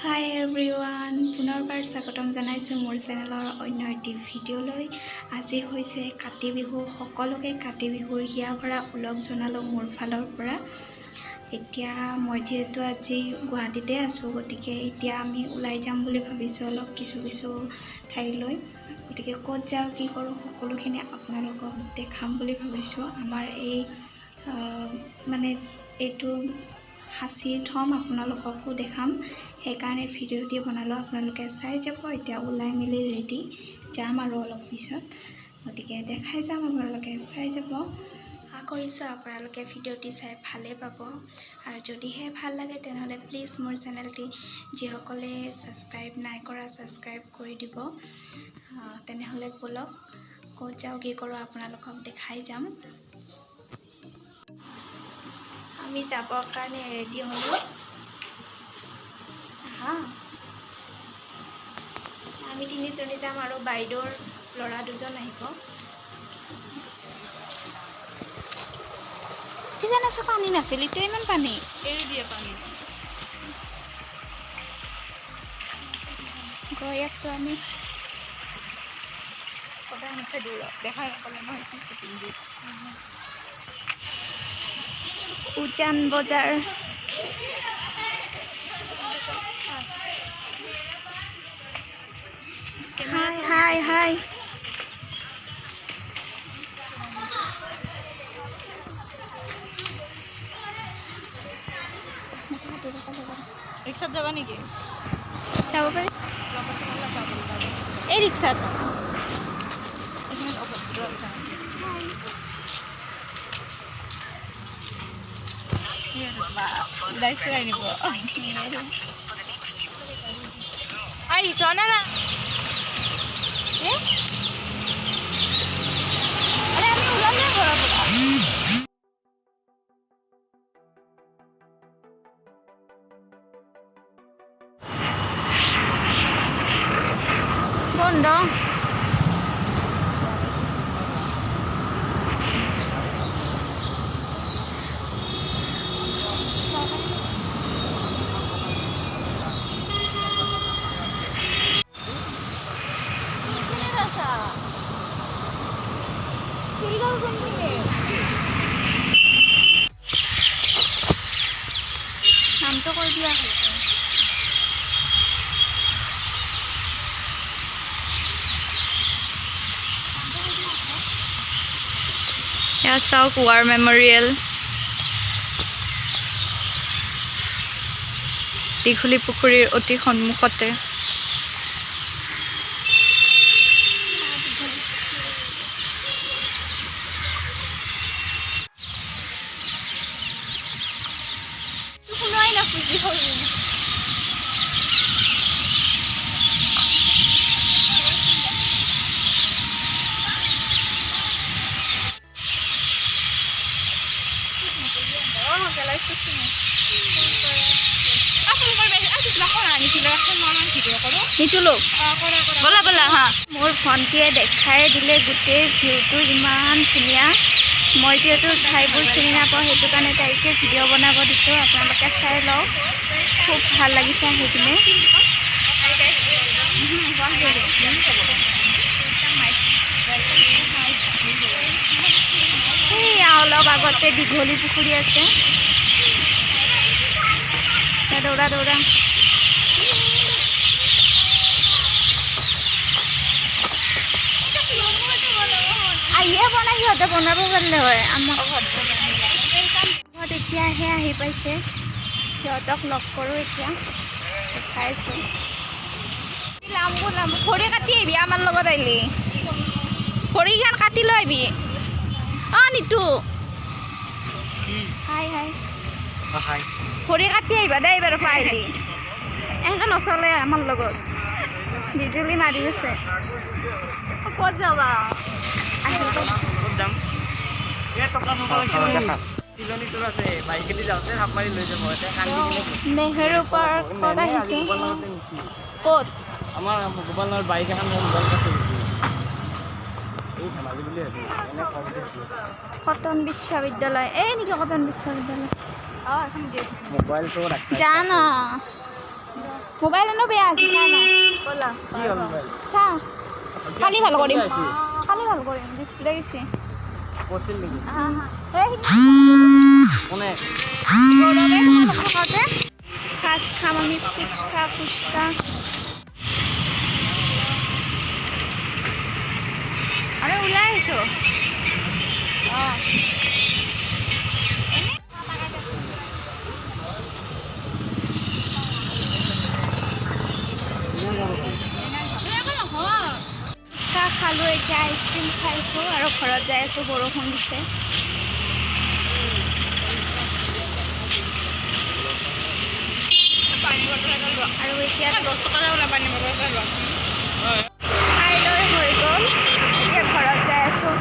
হাই everyone, পুনৰবাৰ স্বাগতম জনাইছোঁ মোৰ চেনেলৰ অন্য এটি ভিডিঅ'লৈ। আজি হৈছে কাতি বিহু। সকলোকে কাতি বিহুৰ হিয়া ভৰা ওলগ জনালোঁ মোৰ ফালৰ পৰা। এতিয়া মই যিহেতু আজি গুৱাহাটীতে আছোঁ, গতিকে এতিয়া আমি ওলাই যাম বুলি ভাবিছোঁ অলপ কিছু ঠাইলৈ। গতিকে ক'ত যাওঁ কি কৰোঁ সকলোখিনি আপোনালোকক দেখাম বুলি ভাবিছোঁ। আমাৰ এই এইটো সাঁচি থ'ম, আপোনালোককো দেখাম, সেইকাৰণে ভিডিঅ'টি বনালোঁ। আপোনালোকে চাই যাব। এতিয়া ওলাই মেলি ৰেডি যাম আৰু অলপ পিছত, গতিকে দেখাই যাম, আপোনালোকে চাই যাব। আশা কৰিছোঁ আপোনালোকে ভিডিঅ'টি চাই ভালেই পাব, আৰু যদিহে ভাল লাগে তেনেহ'লে প্লিজ মোৰ চেনেলটি যিসকলে ছাবস্ক্ৰাইব নাই কৰা ছাবস্ক্ৰাইব কৰি দিব। তেনেহ'লে ব'লক ক'ত যাওঁ কি কৰোঁ আপোনালোকক দেখাই যাম। আমি যাবৰ কাৰণে ৰেডি হ'লোঁ। আমি তিনিজনী যাম আৰু বাইদেউৰ ল'ৰা দুজন আহিব। কিজানে চব পানী নাছিল, এতিয়া ইমান পানী এৰি দিয়ে পানী। গৈ আছোঁ আমি। সদায় মুখে দূৰ দেখাই নাপালে মই পিন্ধি উজান বজাৰ। হাই হাই হাই। ৰিক্সাত যাবা নেকি? যাব পাৰি এই ৰিক্সাত। আহিছ না না? আমি ওলালে ঘৰৰ পৰা। বন্ধ। নামটো কৈ দিয়া হৈছে। ইয়াত চাওক ৱাৰ মেমৰিয়েল, দীঘলী পুখুৰীৰ অতি সন্মুখতে। শুনাই নাখুজি হ'ল। বলা বলা হা। মোৰ ভণ্টিয়ে দেখাই দিলে গোটেই ভিউটো ইমান ধুনীয়া। মই যিহেতু ঠাইবোৰ চিনি নাপাওঁ, সেইটো কাৰণে তাইকে ভিডিঅ' বনাব দিছোঁ। আপোনালোকে চাই লওক, খুব ভাল লাগিছে আহি কিনে। সেয়া অলপ আগতে দীঘলী পুখুৰী আছে। দৌৰা দৌৰা। আহিয়ে বনাই, সিহঁতে বনাব পাৰিলে হয়। আমাৰ ঘৰত এতিয়াহে আহি পাইছে, সিহঁতক লগ কৰোঁ এতিয়া, দেখাইছোঁ। খৰি কাটি আহিবি আমাৰ লগত আহিলি, খৰিখন কাটি লৈ আহিবি। নিতু হাই হাই। খৰি কাটি আহিবা দেই বাৰু আহিলি। এনেকৈ নচলে আমাৰ লগত, বিজুলী মাৰি আছে। ক'ত যাবা? নেহেৰু পাৰ্কত আহিছোঁ। ক'ত? আমাৰ গোপালৰ বাইক এখন কটন বিশ্ববিদ্যালয়, এই নেকি কটন বিশ্ববিদ্যালয়? মোবাইল যা না। মোবাইল এনো বেয়া আছে চা না ব'লা কি হ'ল মোবাইল চা কালি ভাল কৰিম আহিছে? কালি ভাল কৰিম ডিসপ্লে গৈছে কৈছিল নেকি এই কোনে গৌৰৱে তোমালোকৰ ঘৰতে সাজ খাম আমি ফুচকা আমি ওলাই আহিছোঁ ফুচকা খালোঁ এতিয়া আইচক্ৰীম খাইছোঁ আৰু ঘৰত যাই আছোঁ বৰষুণ দিছে আৰু এতিয়া খাই লৈ হৈ গ'ল এতিয়া ঘৰত যাই আছোঁ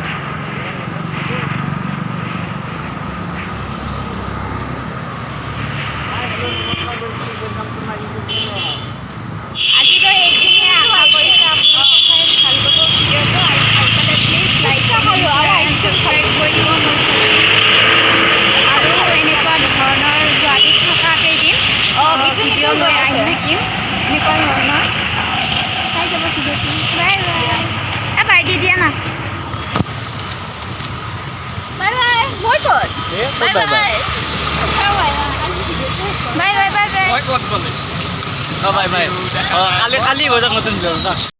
আজিলৈ এইখিনিয়ে আশা কৰিছোঁ আপোনালোকে চাই ভাল পাব ভিডিঅ'টো আৰু ভাল পালে প্লিজ লাইক ছাবস্ক্ৰাইব কৰি দিব মোৰ আৰু এনেকুৱা ধৰণৰ গুৱাহাটীত থকা কেইদিন ভিডিঅ' লৈ আহি থাকিম এনেকুৱা ধৰণৰ চাই যাব ভিডিঅ'টো বাই বাই বাই দি দিয়া না বাই বাই মই ক'ত bye bye bye bye bye bye মই ক'ত গ'লে বাই বাই কালি হৈ যাওক নতুন